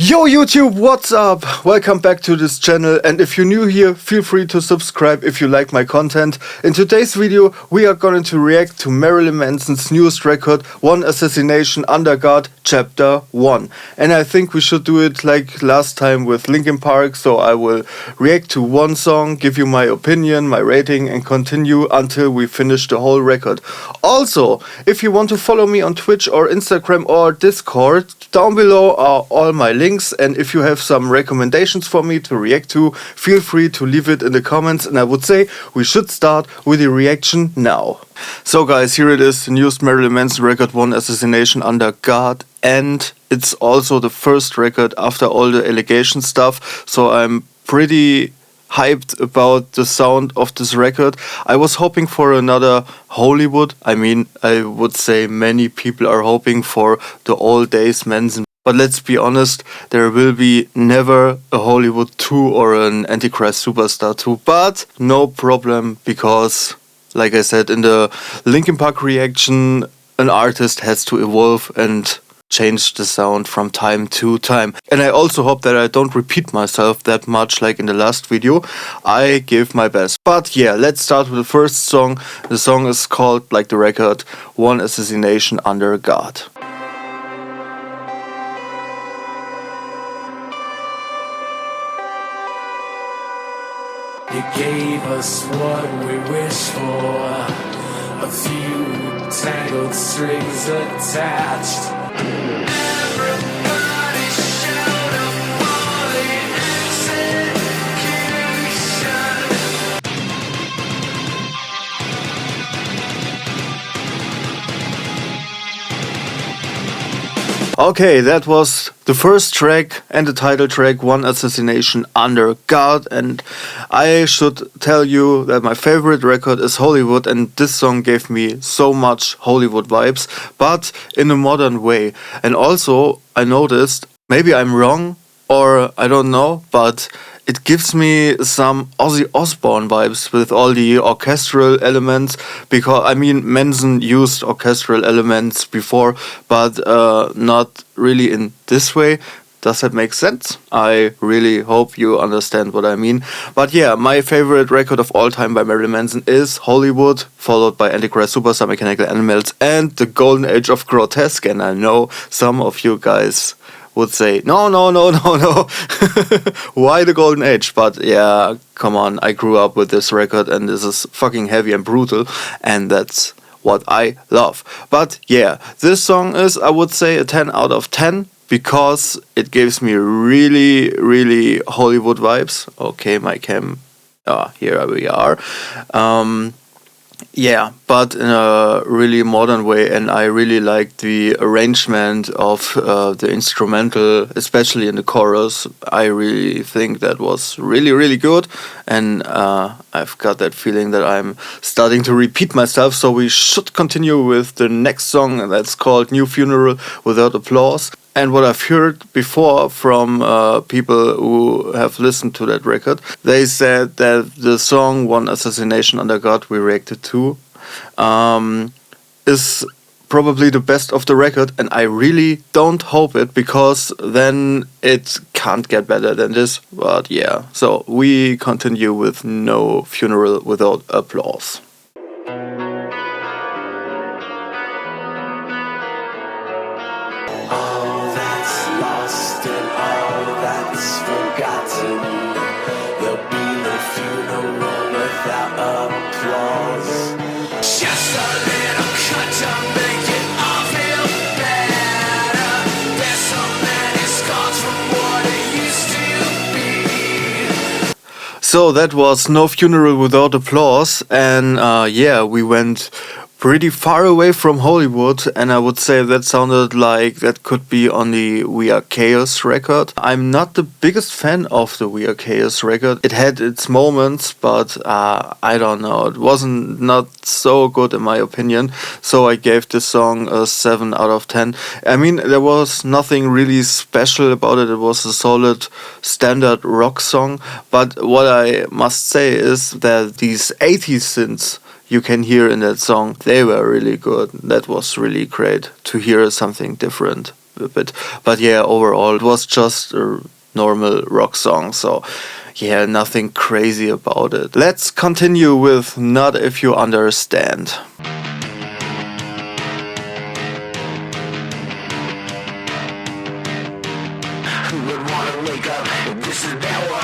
Yo YouTube, what's up? Welcome back to this channel, and if you're new here, feel free to subscribe if you like my content. In today's video we are going to react to Marilyn Manson's newest record, Assassination Under God Chapter 1. And I think we should do it like last time with Linkin Park, so I will react to one song, give you my opinion, my rating, and continue until we finish the whole record. Also, if you want to follow me on Twitch or Instagram or Discord, down below are all my links, and if you have some recommendations for me to react to, feel free to leave it in the comments, and I would say we should start with the reaction now. So guys, here it is, the newest Marilyn Manson record, Assassination Under God, and it's also the first record after all the allegation stuff, so I'm pretty hyped about the sound of this record. I was hoping for another Hollywood. I mean, I would say many people are hoping for the old days Manson. But let's be honest, there will be never a Hollywood 2 or an Antichrist Superstar 2. But no problem, because, like I said in the Linkin Park reaction, an artist has to evolve and change the sound from time to time. And I also hope that I don't repeat myself that much like in the last video. I give my best. But yeah, let's start with the first song. The song is called, like the record, Assassination Under God. You gave us what we wished for, a few tangled strings attached. Everybody shout up for the execution. Okay, that was the first track and the title track, Assassination Under God, and I should tell you that my favorite record is Hollywood, and this song gave me so much Hollywood vibes, but in a modern way. And also, I noticed, maybe I'm wrong, or I don't know, but it gives me some Ozzy Osbourne vibes with all the orchestral elements, because I mean Manson used orchestral elements before, but not really in this way. Does that make sense? I really hope you understand what I mean. But yeah, my favorite record of all time by Marilyn Manson is Hollywood, followed by Antichrist Superstar, Mechanical Animals, and the Golden Age of Grotesque. And I know some of you guys would say, no. Why the Golden Age? But yeah, come on, I grew up with this record and this is fucking heavy and brutal, and that's what I love. But yeah, this song is, I would say, a 10 out of 10 because it gives me really Hollywood vibes. Okay, my cam, here we are. Yeah, but in a really modern way, and I really like the arrangement of the instrumental, especially in the chorus. I really think that was really good, and I've got that feeling that I'm starting to repeat myself, so we should continue with the next song, and that's called New Funeral Without Applause. And what I've heard before from people who have listened to that record, they said that the song Assassination Under God we reacted to is probably the best of the record, and I really don't hope it, because then it can't get better than this. But yeah, so we continue with No Funeral Without Applause. Forgotten. There'll be no funeral without applause. Just a little cut to make it all feel better. There's so many scars from what it used to be. So that was No Funeral Without Applause, and yeah, we went pretty far away from Hollywood, and I would say that sounded like that could be on the We Are Chaos record. I'm not the biggest fan of the We Are Chaos record. It had its moments, but I don't know, it wasn't not so good in my opinion, so I gave this song a 7 out of 10. I mean, there was nothing really special about it. It was a solid standard rock song, but what I must say is that these 80s synths you can hear in that song, they were really good. That was really great to hear something different. a bit. But yeah, overall it was just a normal rock song. So yeah, nothing crazy about it. Let's continue with Not If You Understand. Who would wanna wake up if this is their world?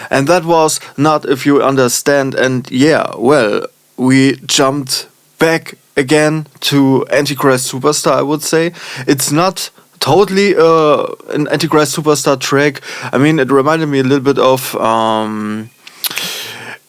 And that was Not If You Understand. And yeah, well, we jumped back again to Antichrist Superstar, I would say. It's not totally an Antichrist Superstar track. I mean, it reminded me a little bit of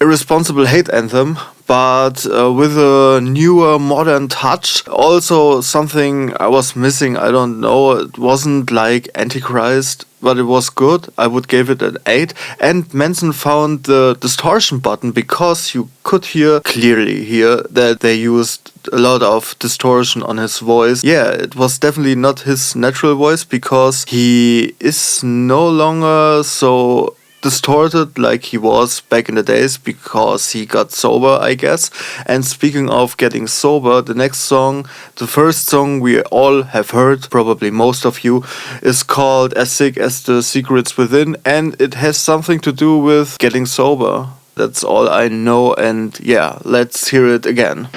Irresponsible Hate Anthem, but with a newer modern touch. Also something I was missing, I don't know, it wasn't like Antichrist, but it was good. I would give it an 8. And Manson found the distortion button because you could clearly hear that they used a lot of distortion on his voice. Yeah, it was definitely not his natural voice because he is no longer so distorted like he was back in the days because he got sober, I guess. And speaking of getting sober, the next song, the first song we all have heard, probably most of you, is called As Sick as the Secrets Within, and it has something to do with getting sober. That's all I know, and yeah, let's hear it again.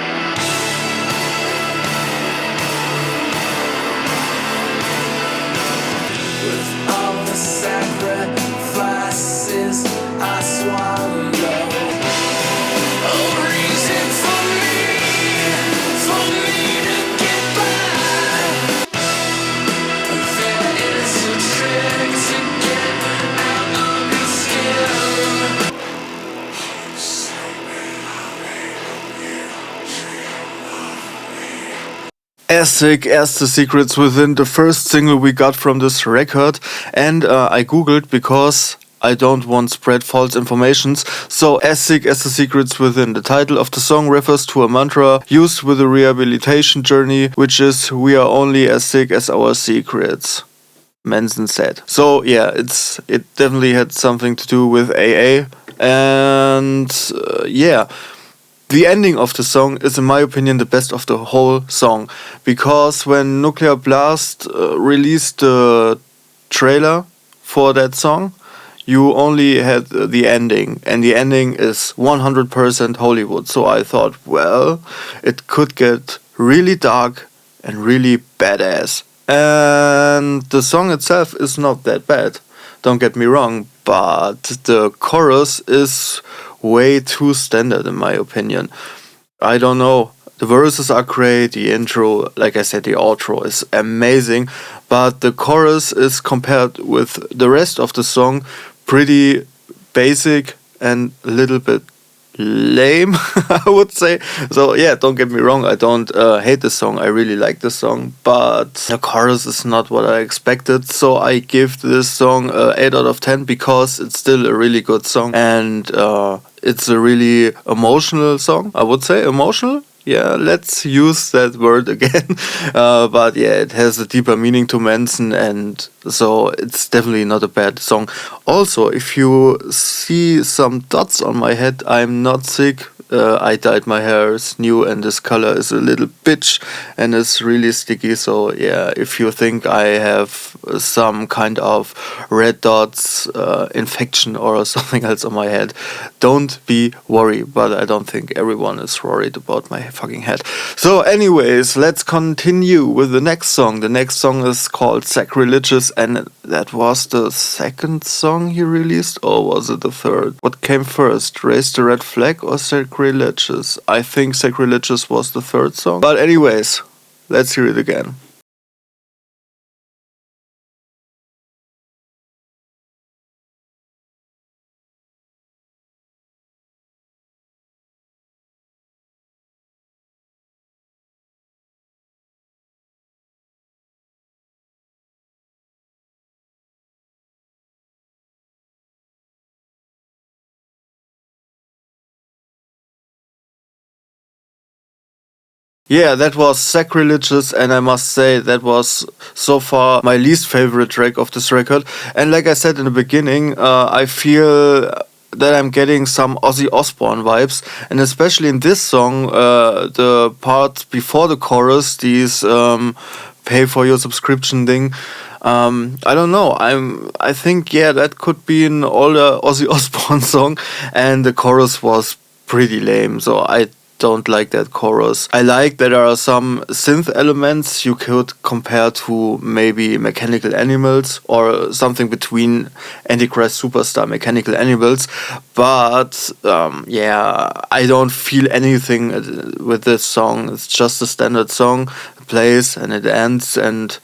As Sick as the Secrets Within, the first single we got from this record, and I googled because I don't want to spread false informations. So, As Sick as the Secrets Within, the title of the song refers to a mantra used with a rehabilitation journey, which is "We are only as sick as our secrets," Manson said. So yeah, it definitely had something to do with AA, and yeah. The ending of the song is, in my opinion, the best of the whole song, because when Nuclear Blast released the trailer for that song, you only had the ending, and the ending is 100% Hollywood. So I thought, well, it could get really dark and really badass. And the song itself is not that bad, don't get me wrong, but the chorus is way too standard in my opinion. I don't know. The verses are great, the intro, like I said, the outro is amazing, but the chorus is, compared with the rest of the song, pretty basic and a little bit lame, I would say. So yeah, don't get me wrong, I don't hate the song, I really like the song, but the chorus is not what I expected. So I give this song 8 out of 10 because it's still a really good song, and it's a really emotional song, I would say. Emotional? Yeah, let's use that word again. But yeah, it has a deeper meaning to Manson, and so it's definitely not a bad song. Also, if you see some dots on my head, I'm not sick. I dyed my hair, it's new, and this color is a little bitch and it's really sticky. So yeah, if you think I have some kind of red dots infection or something else on my head, don't be worried. But I don't think everyone is worried about my fucking head. So anyways, let's continue with the next song. The next song is called Sacrilegious, and that was the second song he released, or was it the third? What came first, Raise the Red Flag or Sacrilegious? I think Sacrilegious was the third song. But anyways, let's hear it again. Yeah, that was Sacrilegious, and I must say that was so far my least favorite track of this record. And like I said in the beginning, I feel that I'm getting some Ozzy Osbourne vibes, and especially in this song, the part before the chorus, these pay for your subscription thing. I don't know. I think yeah, that could be an older Ozzy Osbourne song, and the chorus was pretty lame. So I don't like that chorus. I like that there are some synth elements you could compare to maybe Mechanical Animals or something between Antichrist Superstar, Mechanical Animals. But yeah, I don't feel anything with this song. It's just a standard song. It plays and it ends, and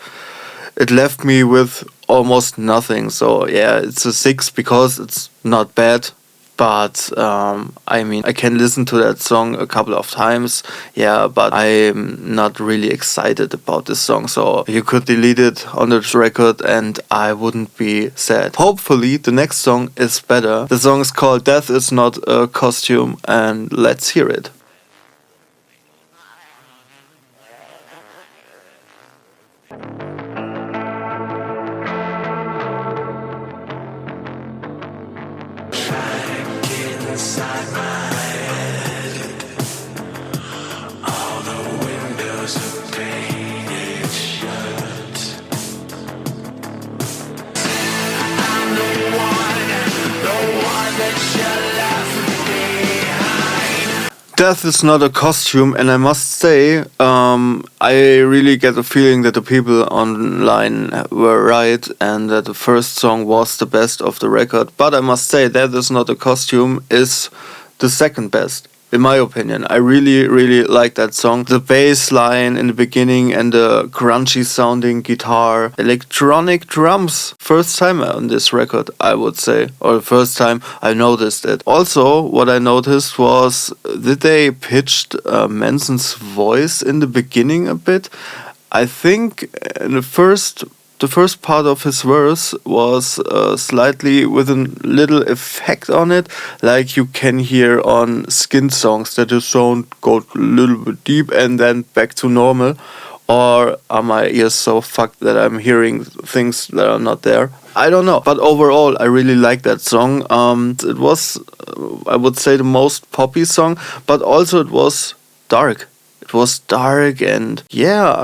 it left me with almost nothing. So yeah, it's a 6 because it's not bad. But I mean, I can listen to that song a couple of times, yeah, but I'm not really excited about this song. So you could delete it on this record and I wouldn't be sad. Hopefully the next song is better. The song is called Death Is Not a Costume, and let's hear it. Inside my head, all the windows are painted shut. I'm the one that you left behind. Death is not a costume, and I must say, I really get the feeling that the people online were right and that the first song was the best of the record. But I must say, Death is not a costume is the second best, in my opinion. I really, really like that song. The bass line in the beginning and the crunchy sounding guitar, electronic drums. First time on this record, I would say, or the first time I noticed it. Also, what I noticed was, did they pitched Manson's voice in the beginning a bit? I think in the first part of his verse was slightly with a little effect on it, like you can hear on Skin songs that the sound goes a little bit deep and then back to normal. Or are my ears so fucked that I'm hearing things that are not there? I don't know. But overall, I really like that song. It was, I would say, the most poppy song, but also it was dark. It was dark, and yeah,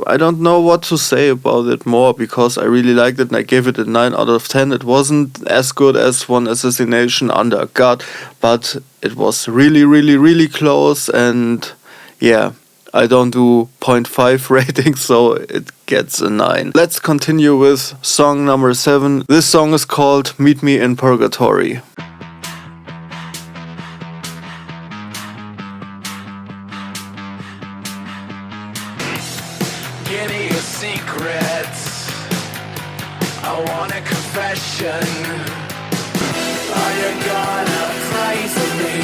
I don't know what to say about it more because I really liked it and I gave it a 9 out of 10. It wasn't as good as one Assassination Under God, but it was really, really, really close, and yeah, I don't do 0.5 ratings, so it gets a 9. Let's continue with song number 7. This song is called Meet Me in Purgatory. Give me your secrets. I want a confession. Are you gonna pray for me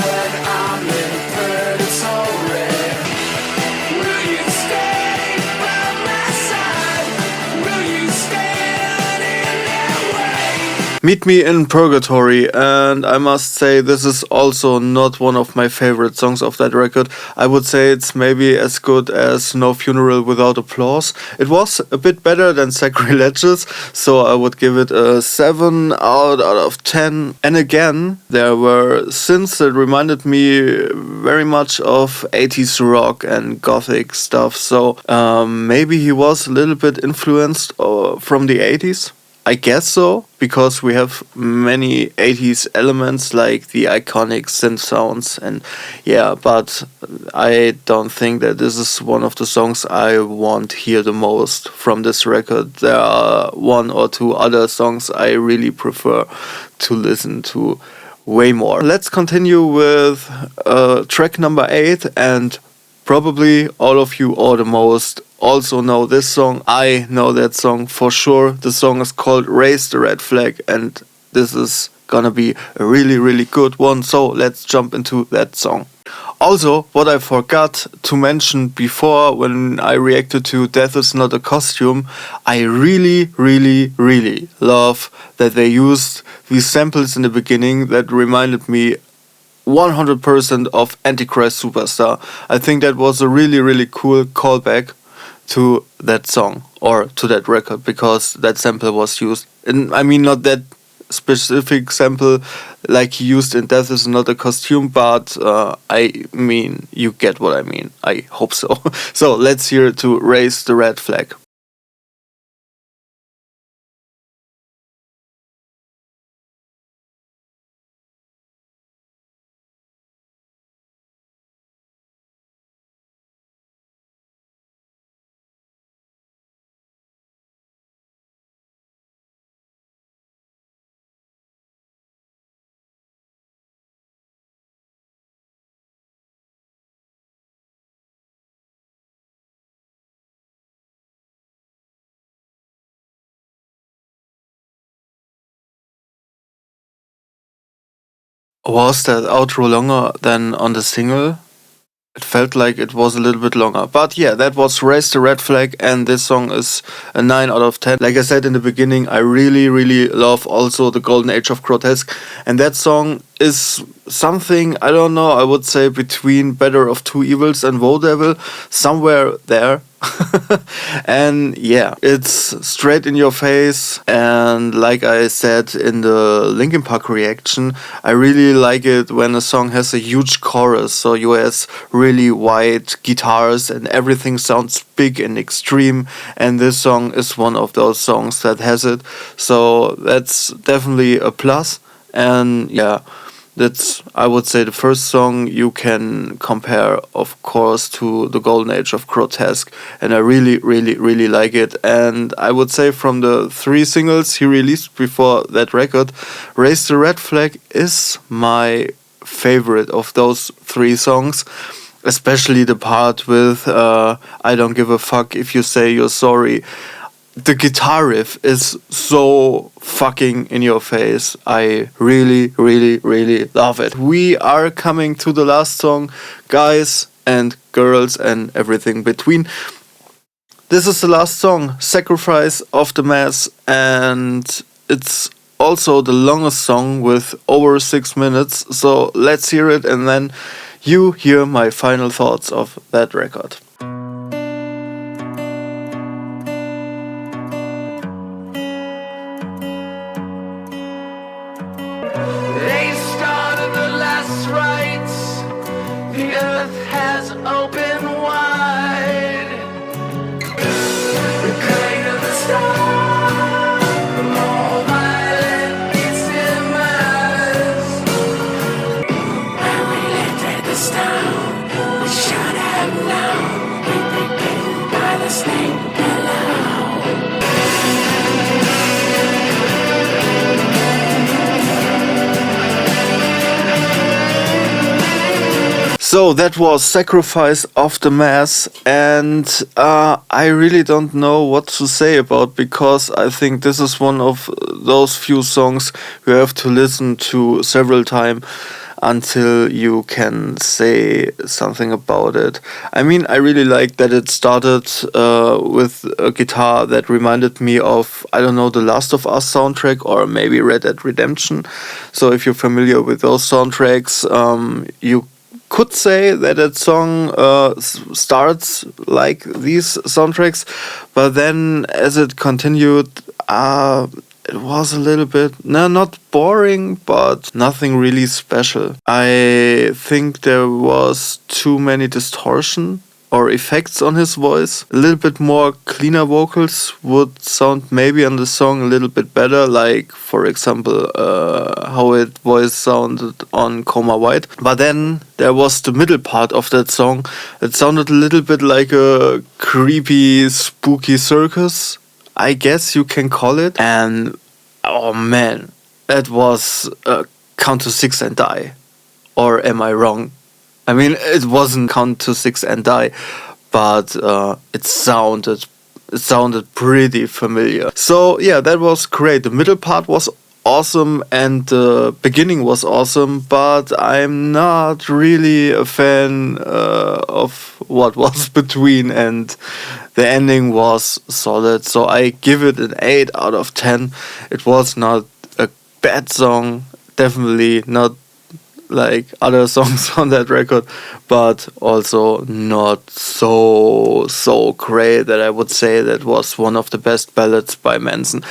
when I'm in purgatory? Will you stay by my side? Will you stand in that way? Meet Me in Purgatory, and I must say this is also not one of my favorite songs of that record. I would say it's maybe as good as No Funeral Without Applause. It was a bit better than Sacrilegious, so I would give it a 7 out of 10. And again, there were synths that reminded me very much of 80s rock and gothic stuff, so maybe he was a little bit influenced from the 80s. I guess so, because we have many 80s elements like the iconic synth sounds, and yeah, but I don't think that this is one of the songs I want to hear the most from this record. There are 1 or 2 other songs I really prefer to listen to way more. Let's continue with track number 8, and probably all of you or the most also know this song. I know that song for sure. The song is called Raise the Red Flag, and this is gonna be a really, really good one. So let's jump into that song. Also, what I forgot to mention before when I reacted to Death Is Not a Costume, I really, really, really love that they used these samples in the beginning that reminded me 100% of Antichrist Superstar. I think that was a really, really cool callback to that song or to that record, because that sample was used. And I mean, not that specific sample like he used in Death Is Not a Costume, but I mean, you get what I mean. I hope so. So let's hear it to Raise the Red Flag. Was that outro longer than on the single? It felt like it was a little bit longer. But yeah, that was Raise the Red Flag, and this song is a 9 out of 10. Like I said in the beginning, I really, really love also the Golden Age of Grotesque. And that song is something, I don't know, I would say between Better of Two Evils and Woe Devil, somewhere there. And yeah, it's straight in your face, and like I said in the Linkin Park reaction, I really like it when a song has a huge chorus, so you has really wide guitars and everything sounds big and extreme, and this song is one of those songs that has it, so that's definitely a plus. And yeah, that's, I would say, the first song you can compare, of course, to the Golden Age of Grotesque, and I really, really, really like it. And I would say from the 3 singles he released before that record, Raise the Red Flag is my favorite of those 3 songs, especially the part with I don't give a fuck if you say you're sorry. The guitar riff is so fucking in your face. I really, really, really love it. We are coming to the last song, guys and girls and everything between. This is the last song, Sacrifice of the Mass, and it's also the longest song with over 6 minutes. So let's hear it, and then you hear my final thoughts of that record. They started the last rites. The earth has opened wide. The kind of the star, more violent its demise. When we lifted the stone, we should have known we'd be bitten by the snake below. So that was Sacrifice of the Mass, and I really don't know what to say about, because I think this is one of those few songs you have to listen to several times until you can say something about it. I mean, I really like that it started with a guitar that reminded me of, I don't know, the Last of Us soundtrack or maybe Red Dead Redemption. So if you're familiar with those soundtracks, you could say that that song starts like these soundtracks, but then as it continued, it was a little bit, no, not boring, but nothing really special. I think there was too many distortion or effects on his voice. A little bit more cleaner vocals would sound maybe on the song a little bit better, like for example how it voice sounded on Coma White. But then there was the middle part of that song. It sounded a little bit like a creepy, spooky circus, I guess you can call it. And oh man, that was Count to 6 and Die. Or am I wrong? I mean, it wasn't Count to 6 and Die, but it sounded pretty familiar. So yeah, that was great. The middle part was awesome and the beginning was awesome, but I'm not really a fan of what was between, and the ending was solid. So I give it an 8 out of 10. It was not a bad song, definitely not like other songs on that record, but also not so great that I would say that was one of the best ballads by Manson.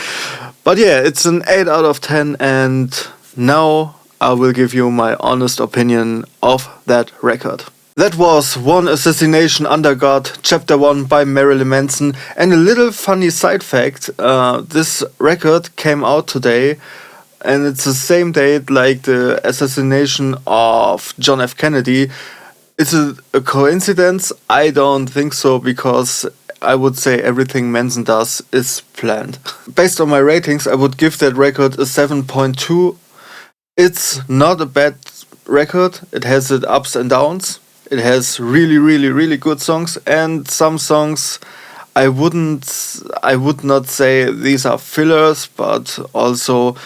But yeah, it's an 8 out of 10, and now I will give you my honest opinion of that record. That was Assassination Under God Chapter 1 by Marilyn Manson. And a little funny side fact, this record came out today, and it's the same date like the assassination of John F. Kennedy. Is it a coincidence? I don't think so, because I would say everything Manson does is planned. Based on my ratings, I would give that record a 7.2. It's not a bad record. It has its ups and downs. It has really good songs, and some songs I would not say these are fillers, but also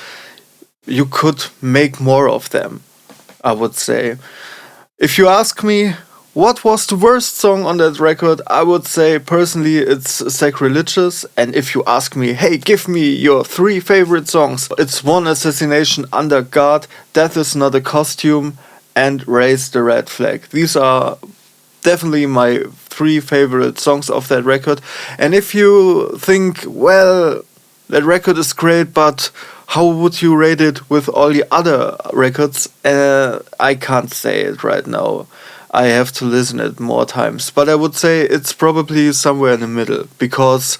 you could make more of them, I would say. If you ask me what was the worst song on that record, I would say personally it's Sacrilegious. And if you ask me, hey, give me your 3 favorite songs, it's Assassination Under God, Death Is Not a Costume, and Raise the Red Flag. These are definitely my 3 favorite songs of that record. And if you think, well, that record is great, but how would you rate it with all the other records? I can't say it right now. I have to listen it more times. But I would say it's probably somewhere in the middle, because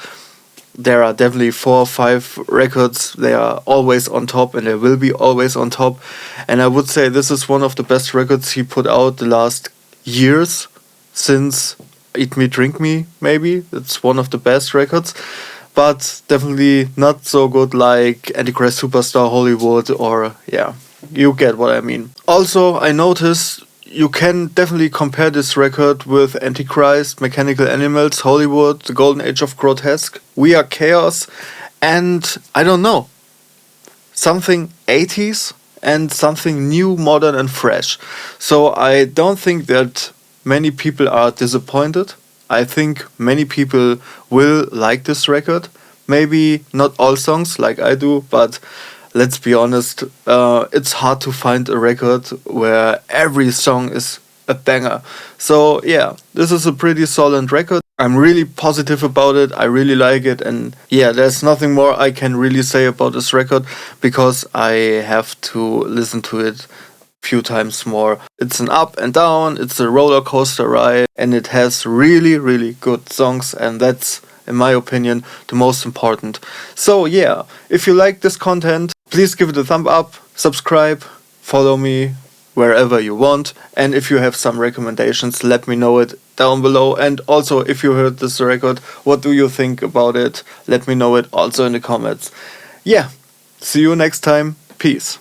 there are definitely 4 or 5 records. They are always on top, and they will be always on top. And I would say this is one of the best records he put out the last years, since Eat Me, Drink Me, maybe. It's one of the best records. But definitely not so good like Antichrist Superstar, Hollywood, or yeah, you get what I mean. Also, I noticed you can definitely compare this record with Antichrist, Mechanical Animals, Hollywood, The Golden Age of Grotesque, We Are Chaos, and I don't know, something 80s and something new, modern and fresh. So I don't think that many people are disappointed. I think many people will like this record. Maybe not all songs like I do, but let's be honest, it's hard to find a record where every song is a banger. So yeah, this is a pretty solid record. I'm really positive about it. I really like it. And yeah, there's nothing more I can really say about this record, because I have to listen to it few times more. It's an up and down, it's a roller coaster ride, and it has really good songs, and that's, in my opinion, the most important. So yeah, if you like this content, please give it a thumb up, subscribe, follow me wherever you want, and if you have some recommendations, let me know it down below. And also, if you heard this record, what do you think about it? Let me know it also in the comments. Yeah, see you next time. Peace.